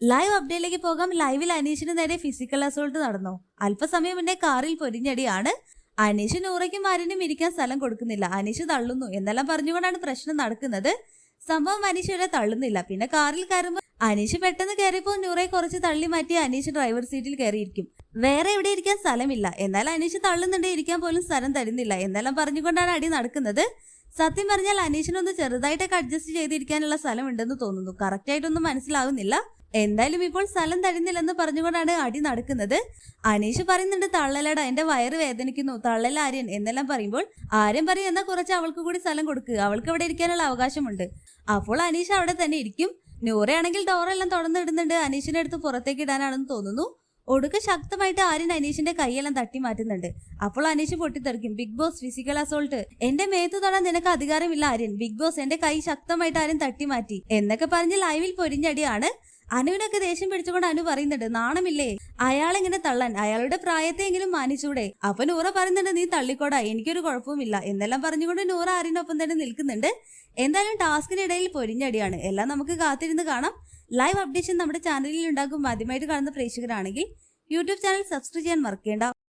Live അപ്ഡേറ്റിലേക്ക് പോകാം. ലൈവിൽ അനീഷിന് നേരെ ഫിസിക്കൽ അസോൾട്ട് നടന്നു. അല്പസമയം മുന്നേ കാറിൽ പൊരിഞ്ഞടിയാണ്. അനീഷ് നൂറയ്ക്കും ആര്യനും ഇരിക്കാൻ സ്ഥലം കൊടുക്കുന്നില്ല. അനീഷ് തള്ളുന്നു എന്നെല്ലാം പറഞ്ഞുകൊണ്ടാണ് പ്രശ്നം നടക്കുന്നത്. സംഭവം അനീഷ് വരെ തള്ളുന്നില്ല. പിന്നെ കാറിൽ കയറുമ്പോൾ അനീഷ് പെട്ടെന്ന് കയറിയപ്പോൾ നൂറെ കുറച്ച് തള്ളി മാറ്റി അനീഷ് ഡ്രൈവർ സീറ്റിൽ കയറിയിരിക്കും. വേറെ എവിടെ ഇരിക്കാൻ സ്ഥലമില്ല. എന്നാൽ അനീഷ് തള്ളുന്നുണ്ട്, ഇരിക്കാൻ പോലും സ്ഥലം തരുന്നില്ല എന്നെല്ലാം പറഞ്ഞുകൊണ്ടാണ് അടി നടക്കുന്നത്. സത്യം പറഞ്ഞാൽ അനീഷിനൊന്ന് ചെറുതായിട്ടൊക്കെ അഡ്ജസ്റ്റ് ചെയ്തിരിക്കാനുള്ള സ്ഥലം ഉണ്ടെന്ന് തോന്നുന്നു. കറക്റ്റ് ആയിട്ടൊന്നും മനസ്സിലാവുന്നില്ല. എന്തായാലും ഇപ്പോൾ സ്ഥലം തരുന്നില്ലെന്ന് പറഞ്ഞുകൊണ്ടാണ് അടി നടക്കുന്നത്. അനീഷ് പറയുന്നുണ്ട്, തള്ളലട, എന്റെ വയറ് വേദനിക്കുന്നു, തള്ളൽ ആര്യൻ എന്നെല്ലാം പറയുമ്പോൾ ആര്യൻ പറയും, എന്നാൽ കുറച്ച് അവൾക്ക് കൂടി സ്ഥലം കൊടുക്കുക, അവൾക്ക് അവിടെ ഇരിക്കാനുള്ള അവകാശമുണ്ട്. അപ്പോൾ അനീഷ് അവിടെ തന്നെ ഇരിക്കും. നൂറയാണെങ്കിൽ ഡോറെല്ലാം തുറന്നിടുന്നുണ്ട്. അനീഷിന്റെ അടുത്ത് പുറത്തേക്ക് ഇടാനാണെന്ന് തോന്നുന്നു. ഒടുക്ക ശക്തമായിട്ട് ആര്യൻ അനീഷിന്റെ കൈയെല്ലാം തട്ടി മാറ്റുന്നുണ്ട്. അപ്പോൾ അനീഷ് പൊട്ടിത്തെറിക്കും. ബിഗ് ബോസ്, ഫിസിക്കൽ അസോൾട്ട്, എന്റെ മേത്ത് തൊടാൻ നിനക്ക് അധികാരമില്ല ആര്യൻ. ബിഗ് ബോസ്, എന്റെ കൈ ശക്തമായിട്ട് ആര്യൻ തട്ടി മാറ്റി എന്നൊക്കെ പറഞ്ഞ് ലൈവിൽ പൊരിഞ്ഞടിയാണ്. അനുവിനൊക്കെ ദേഷ്യം പിടിച്ചുകൊണ്ട് അനു പറയുന്നുണ്ട്, നാണമില്ലേ അയാളെങ്ങനെ തള്ളാൻ, അയാളുടെ പ്രായത്തെയെങ്കിലും മാനിച്ചൂടെ. അപ്പൊ നൂറ പറയുന്നുണ്ട്, നീ തള്ളിക്കോടാ, എനിക്കൊരു കുഴപ്പവുമില്ല എന്നെല്ലാം പറഞ്ഞുകൊണ്ട് നൂറ ആര്യനൊപ്പം തന്നെ നിൽക്കുന്നുണ്ട്. എന്തായാലും ടാസ്കിനിടയിൽ പൊരിഞ്ഞടിയാണ്. എല്ലാം നമുക്ക് കാത്തിരുന്ന് കാണാം. ലൈവ് അപ്ഡേഷൻ നമ്മുടെ ചാനലിൽ ഉണ്ടാകും. ആദ്യമായിട്ട് കാണുന്ന പ്രേക്ഷകരാണെങ്കിൽ യൂട്യൂബ് ചാനൽ സബ്സ്ക്രൈബ് ചെയ്യാൻ മറക്കേണ്ട.